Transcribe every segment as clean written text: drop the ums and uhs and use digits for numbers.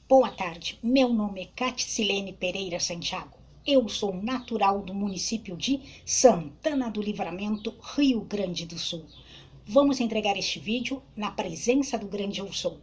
Boa tarde, meu nome é Caticilene Pereira Santiago. Eu sou natural do município de Santana do Livramento, Rio Grande do Sul. Vamos entregar este vídeo na presença do grande Eu Sou.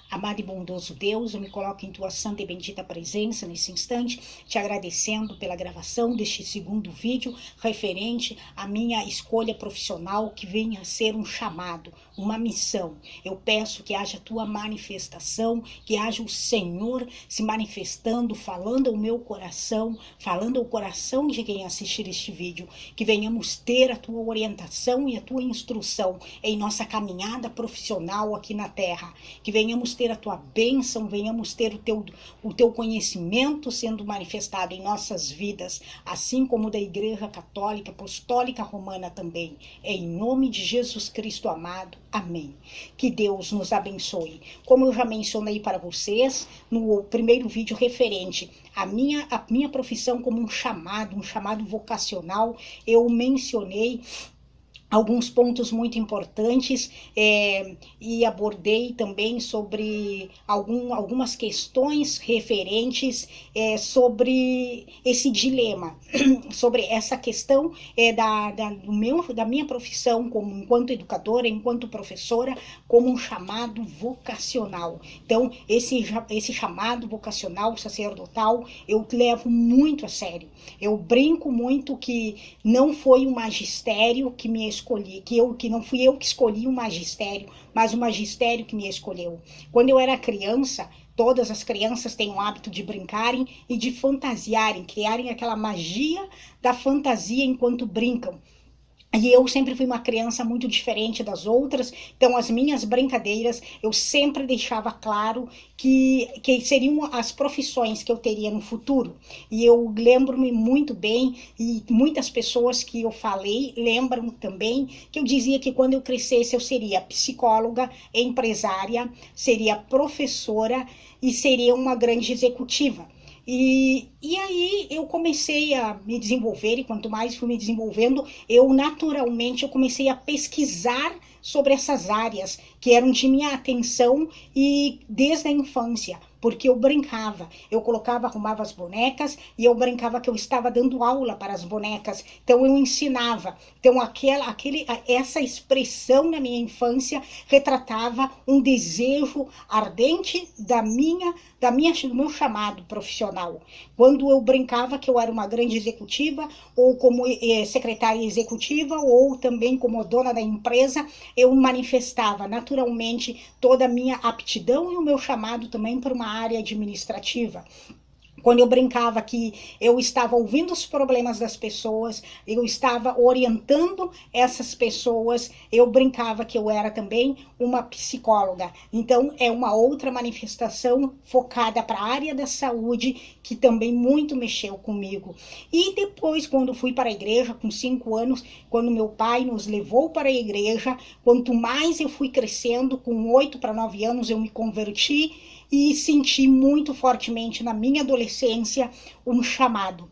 Amado e bondoso Deus, eu me coloco em tua santa e bendita presença nesse instante, te agradecendo pela gravação deste segundo vídeo referente à minha escolha profissional, que venha a ser um chamado, uma missão. Eu peço que haja tua manifestação, que haja o Senhor se manifestando, falando ao meu coração, falando ao coração de quem assistir este vídeo, que venhamos ter a tua orientação e a tua instrução em nossa caminhada profissional aqui na terra, que venhamos ter a tua bênção, venhamos ter o teu conhecimento sendo manifestado em nossas vidas, assim como da Igreja Católica Apostólica Romana também. Em nome de Jesus Cristo amado, amém. Que Deus nos abençoe. Como eu já mencionei para vocês no primeiro vídeo referente à minha profissão como um chamado vocacional, eu mencionei alguns pontos muito importantes e abordei também sobre algumas questões referentes sobre esse dilema, sobre essa questão da minha profissão enquanto educadora, enquanto professora, como um chamado vocacional. Então, esse chamado vocacional sacerdotal eu levo muito a sério. Eu brinco muito que não foi o magistério que me escolhi, que não fui eu que escolhi o magistério, mas o magistério que me escolheu. Quando eu era criança, todas as crianças têm o hábito de brincarem e de fantasiarem, criarem aquela magia da fantasia enquanto brincam. E eu sempre fui uma criança muito diferente das outras, então as minhas brincadeiras eu sempre deixava claro que seriam as profissões que eu teria no futuro. E eu lembro-me muito bem, e muitas pessoas que eu falei lembram também, que eu dizia que quando eu crescesse eu seria psicóloga, empresária, seria professora e seria uma grande executiva. E aí eu comecei a me desenvolver, e quanto mais fui me desenvolvendo, eu comecei a pesquisar sobre essas áreas que eram de minha atenção e desde a infância, porque eu brincava, arrumava as bonecas e eu brincava que eu estava dando aula para as bonecas, então eu ensinava. Então essa expressão na minha infância retratava um desejo ardente do meu chamado profissional. Quando eu brincava que eu era uma grande executiva, ou como secretária executiva, ou também como dona da empresa, eu manifestava naturalmente toda a minha aptidão e o meu chamado também para uma área administrativa. Quando eu brincava que eu estava ouvindo os problemas das pessoas, eu estava orientando essas pessoas, eu brincava que eu era também uma psicóloga. Então, é uma outra manifestação focada para a área da saúde, que também muito mexeu comigo. E depois, quando fui para a igreja, com 5 anos, quando meu pai nos levou para a igreja, quanto mais eu fui crescendo, com 8 para 9 anos eu me converti, e senti muito fortemente na minha adolescência um chamado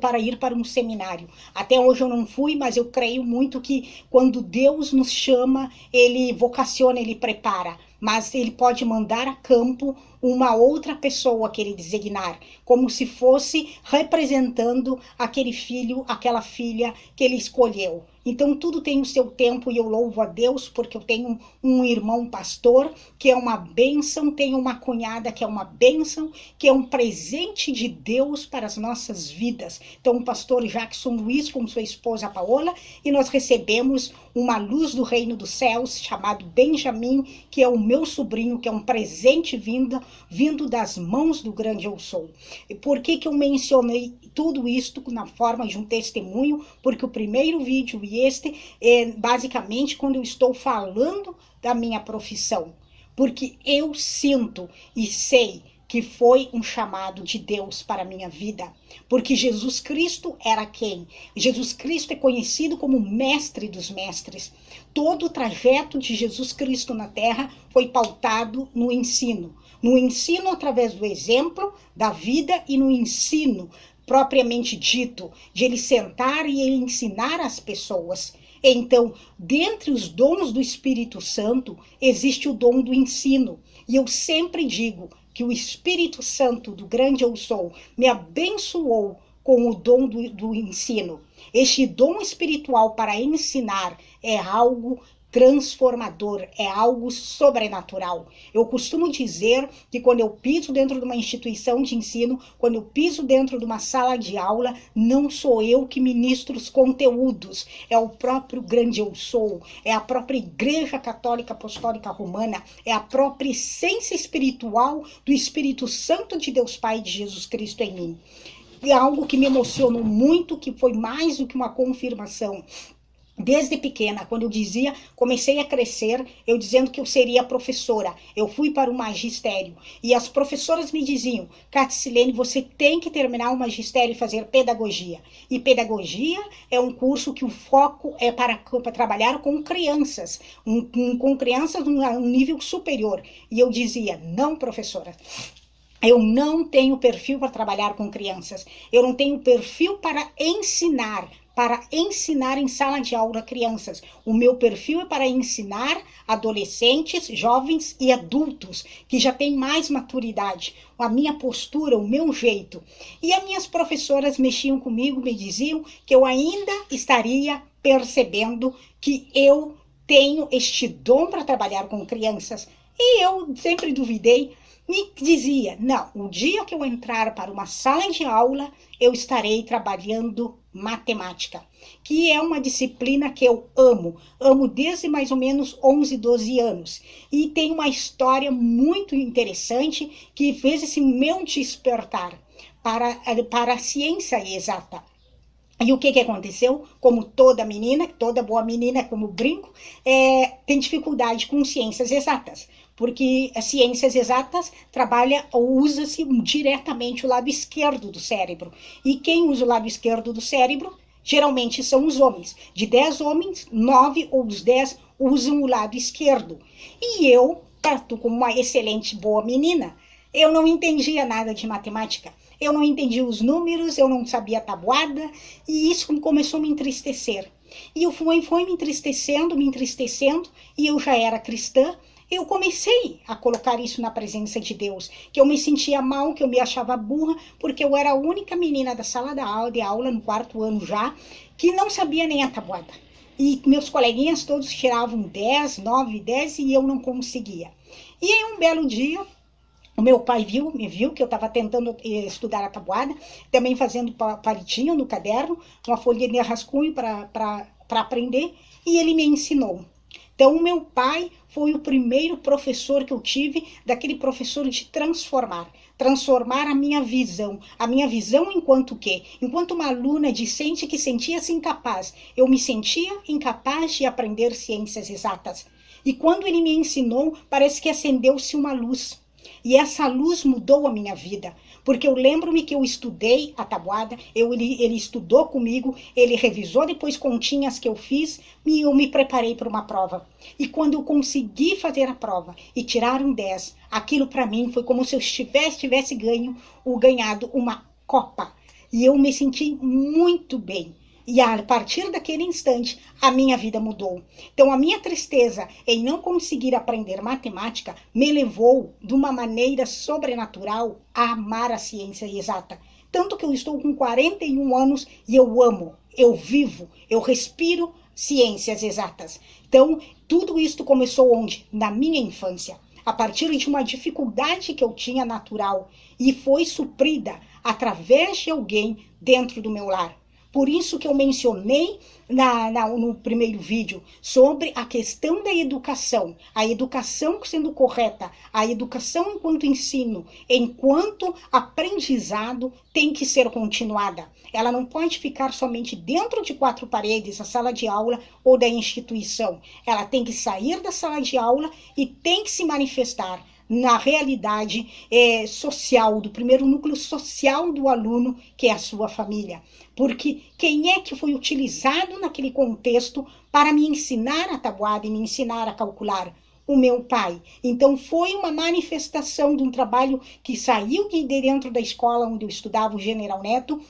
para ir para um seminário. Até hoje eu não fui, mas eu creio muito que quando Deus nos chama, Ele vocaciona, Ele prepara, mas Ele pode mandar a campo uma outra pessoa que Ele designar, como se fosse representando aquele filho, aquela filha que Ele escolheu. Então tudo tem o seu tempo e eu louvo a Deus porque eu tenho um irmão pastor que é uma bênção, tenho uma cunhada que é uma bênção, que é um presente de Deus para as nossas vidas. Então o pastor Jackson Luiz com sua esposa Paola, e nós recebemos uma luz do reino dos céus chamado Benjamin, que é o meu sobrinho, que é um presente vindo das mãos do grande Eu Sou. E por que eu mencionei tudo isto na forma de um testemunho? Porque o primeiro vídeo e este é basicamente quando eu estou falando da minha profissão, porque eu sinto e sei que foi um chamado de Deus para a minha vida, porque Jesus Cristo era quem? Jesus Cristo é conhecido como mestre dos mestres. Todo o trajeto de Jesus Cristo na terra foi pautado no ensino através do exemplo, da vida, e no ensino propriamente dito, de ele sentar e ele ensinar as pessoas. Então, dentre os dons do Espírito Santo, existe o dom do ensino. E eu sempre digo que o Espírito Santo do grande Eu Sou me abençoou com o dom do ensino. Este dom espiritual para ensinar é algo transformador, é algo sobrenatural. Eu costumo dizer que quando eu piso dentro de uma instituição de ensino, quando eu piso dentro de uma sala de aula, não sou eu que ministro os conteúdos, é o próprio grande Eu Sou, é a própria Igreja Católica Apostólica Romana, é a própria essência espiritual do Espírito Santo de Deus Pai e de Jesus Cristo em mim. E algo que me emocionou muito, que foi mais do que uma confirmação. Desde pequena, quando eu comecei a crescer, eu dizendo que eu seria professora, eu fui para o magistério, e as professoras me diziam, Catilene, você tem que terminar o magistério e fazer pedagogia, e pedagogia é um curso que o foco é para trabalhar com crianças, com crianças num nível superior, e eu dizia, não, professora, eu não tenho perfil para trabalhar com crianças, eu não tenho perfil para ensinar em sala de aula crianças. O meu perfil é para ensinar adolescentes, jovens e adultos que já têm mais maturidade. A minha postura, o meu jeito. E as minhas professoras mexiam comigo, me diziam que eu ainda estaria percebendo que eu tenho este dom para trabalhar com crianças. E eu sempre duvidei. Me dizia, não, o dia que eu entrar para uma sala de aula, eu estarei trabalhando matemática, que é uma disciplina que eu amo desde mais ou menos 11, 12 anos, e tem uma história muito interessante que fez esse meu despertar para a ciência exata. E o que aconteceu? Como toda menina, toda boa menina, como brinco, tem dificuldade com ciências exatas, porque as ciências exatas usa-se diretamente o lado esquerdo do cérebro. E quem usa o lado esquerdo do cérebro, geralmente são os homens. De 10 homens, 9 ou dos 10 usam o lado esquerdo. E eu, como uma excelente boa menina, eu não entendia nada de matemática. Eu não entendia os números, eu não sabia a tabuada, e isso começou a me entristecer. E foi me entristecendo, e eu já era cristã. Eu comecei a colocar isso na presença de Deus, que eu me sentia mal, que eu me achava burra, porque eu era a única menina da sala de aula, no 4º ano já, que não sabia nem a tabuada. E meus coleguinhas todos tiravam 10, 9, 10 e eu não conseguia. E aí um belo dia, o meu pai me viu que eu estava tentando estudar a tabuada, também fazendo palitinho no caderno, uma folha de rascunho para aprender, e ele me ensinou. Então, o meu pai foi o primeiro professor que eu tive, daquele professor de transformar a minha visão enquanto quê? Enquanto uma aluna discente que sentia-se incapaz, eu me sentia incapaz de aprender ciências exatas. E quando ele me ensinou, parece que acendeu-se uma luz. E essa luz mudou a minha vida, porque eu lembro-me que eu estudei a tabuada, ele estudou comigo, ele revisou depois continhas que eu fiz e eu me preparei para uma prova. E quando eu consegui fazer a prova e tirar um 10, aquilo para mim foi como se eu tivesse ganhado uma copa. E eu me senti muito bem. E a partir daquele instante, a minha vida mudou. Então, a minha tristeza em não conseguir aprender matemática me levou, de uma maneira sobrenatural, a amar a ciência exata. Tanto que eu estou com 41 anos e eu amo, eu vivo, eu respiro ciências exatas. Então, tudo isso começou onde? Na minha infância. A partir de uma dificuldade que eu tinha natural e foi suprida através de alguém dentro do meu lar. Por isso que eu mencionei no primeiro vídeo sobre a questão da educação, a educação sendo correta, a educação enquanto ensino, enquanto aprendizado tem que ser continuada. Ela não pode ficar somente dentro de 4 paredes, a sala de aula ou da instituição. Ela tem que sair da sala de aula e tem que se manifestar na realidade social, do primeiro núcleo social do aluno, que é a sua família. Porque quem é que foi utilizado naquele contexto para me ensinar a tabuada e me ensinar a calcular? O meu pai. Então foi uma manifestação de um trabalho que saiu de dentro da escola onde eu estudava, o General Neto,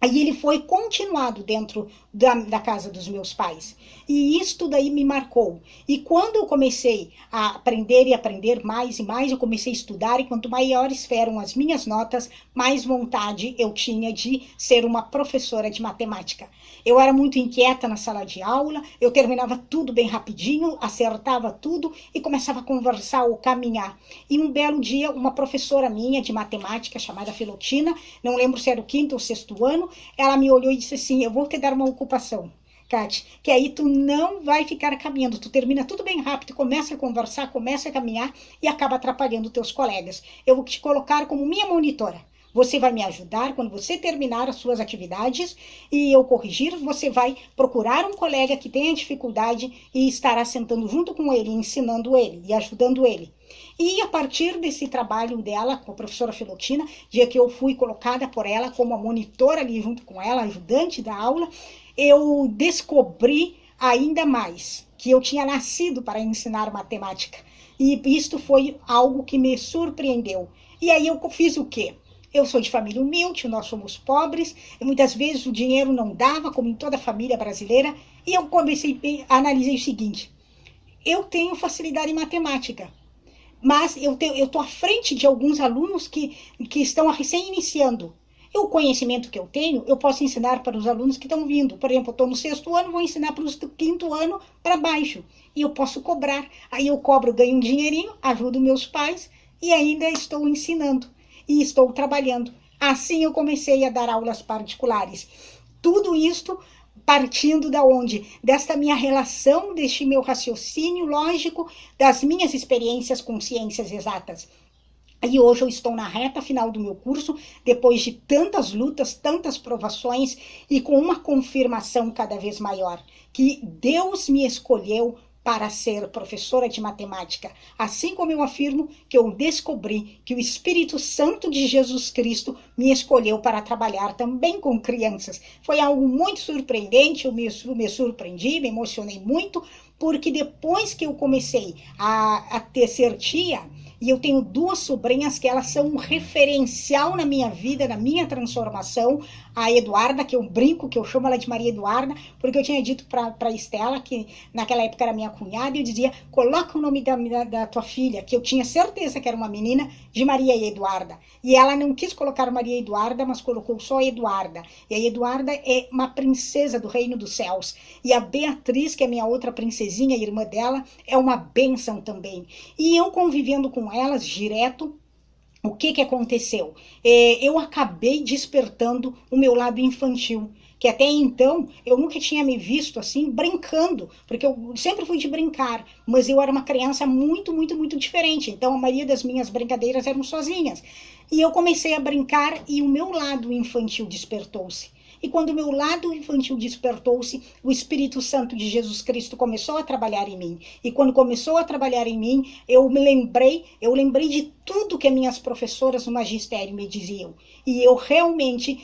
Aí ele foi continuado dentro da casa dos meus pais. E isto daí me marcou. E quando eu comecei a aprender e aprender mais e mais, eu comecei a estudar, e quanto maiores eram as minhas notas, mais vontade eu tinha de ser uma professora de matemática. Eu era muito inquieta na sala de aula, eu terminava tudo bem rapidinho, acertava tudo e começava a conversar ou caminhar. E um belo dia, uma professora minha de matemática, chamada Filotina, não lembro se era o quinto ou sexto ano, ela me olhou e disse assim: eu vou te dar uma ocupação, Kate, que aí tu não vai ficar caminhando, tu termina tudo bem rápido, começa a conversar, começa a caminhar e acaba atrapalhando teus colegas. Eu vou te colocar como minha monitora. Você vai me ajudar quando você terminar as suas atividades e eu corrigir, você vai procurar um colega que tenha dificuldade e estará sentando junto com ele, ensinando ele e ajudando ele. E a partir desse trabalho dela com a professora Filotina, dia que eu fui colocada por ela como a monitora ali junto com ela, ajudante da aula, eu descobri ainda mais que eu tinha nascido para ensinar matemática. E isto foi algo que me surpreendeu. E aí eu fiz o quê? Eu sou de família humilde, nós somos pobres, e muitas vezes o dinheiro não dava, como em toda família brasileira, e eu comecei a analisar o seguinte: eu tenho facilidade em matemática, mas eu estou à frente de alguns alunos que estão recém iniciando. E o conhecimento que eu tenho, eu posso ensinar para os alunos que estão vindo. Por exemplo, eu estou no sexto ano, vou ensinar para os do quinto ano para baixo. E eu posso cobrar. Aí eu cobro, ganho um dinheirinho, ajudo meus pais e ainda estou ensinando. E estou trabalhando. Assim eu comecei a dar aulas particulares. Tudo isto partindo da onde? Desta minha relação, deste meu raciocínio lógico, das minhas experiências com ciências exatas. E hoje eu estou na reta final do meu curso, depois de tantas lutas, tantas provações e com uma confirmação cada vez maior, que Deus me escolheu para ser professora de matemática, assim como eu afirmo que eu descobri que o Espírito Santo de Jesus Cristo me escolheu para trabalhar também com crianças. Foi algo muito surpreendente, eu me surpreendi, me emocionei muito, porque depois que eu comecei a ser tia, e eu tenho duas sobrinhas que elas são um referencial na minha vida, na minha transformação. A Eduarda, que eu brinco, que eu chamo ela de Maria Eduarda, porque eu tinha dito para Estela, que naquela época era minha cunhada, e eu dizia: coloca o nome da tua filha, que eu tinha certeza que era uma menina, de Maria Eduarda. E ela não quis colocar Maria Eduarda, mas colocou só Eduarda. E a Eduarda é uma princesa do reino dos céus. E a Beatriz, que é minha outra princesinha, irmã dela, é uma bênção também. E eu convivendo com elas direto, o que aconteceu? Eu acabei despertando o meu lado infantil, que até então eu nunca tinha me visto assim brincando, porque eu sempre fui de brincar, mas eu era uma criança muito, muito, muito diferente, então a maioria das minhas brincadeiras eram sozinhas. E eu comecei a brincar e o meu lado infantil despertou-se. E quando o meu lado infantil despertou-se, o Espírito Santo de Jesus Cristo começou a trabalhar em mim. E quando começou a trabalhar em mim, eu lembrei de tudo que minhas professoras no magistério me diziam. E eu realmente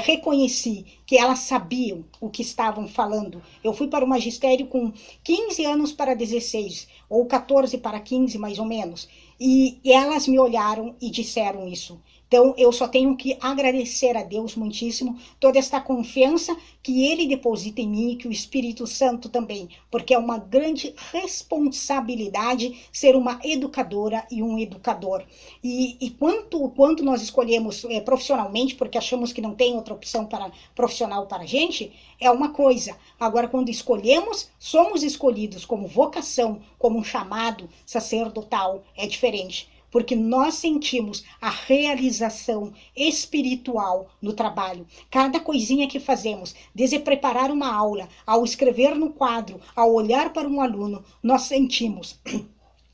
reconheci que elas sabiam o que estavam falando. Eu fui para o magistério com 15 anos para 16, ou 14 para 15, mais ou menos. E elas me olharam e disseram isso. Então, eu só tenho que agradecer a Deus muitíssimo toda esta confiança que Ele deposita em mim e que o Espírito Santo também, porque é uma grande responsabilidade ser uma educadora e um educador. E quanto nós escolhemos profissionalmente, porque achamos que não tem outra opção profissional para a gente, é uma coisa. Agora, quando escolhemos, somos escolhidos como vocação, como um chamado sacerdotal, é diferente. Porque nós sentimos a realização espiritual no trabalho. Cada coisinha que fazemos, desde preparar uma aula, ao escrever no quadro, ao olhar para um aluno, nós sentimos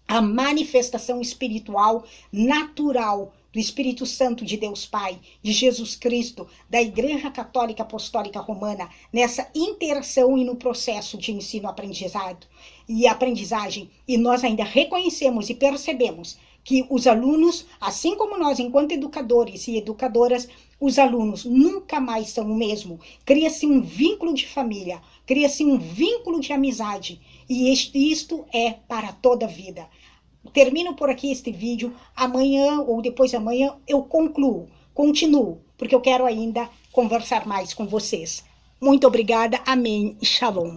a manifestação espiritual natural do Espírito Santo de Deus Pai, de Jesus Cristo, da Igreja Católica Apostólica Romana, nessa interação e no processo de ensino-aprendizado e aprendizagem. E nós ainda reconhecemos e percebemos que os alunos, assim como nós, enquanto educadores e educadoras, os alunos nunca mais são o mesmo. Cria-se um vínculo de família, cria-se um vínculo de amizade, e isto é para toda a vida. Termino por aqui este vídeo. Amanhã ou depois de amanhã eu continuo, porque eu quero ainda conversar mais com vocês. Muito obrigada, amém e shalom.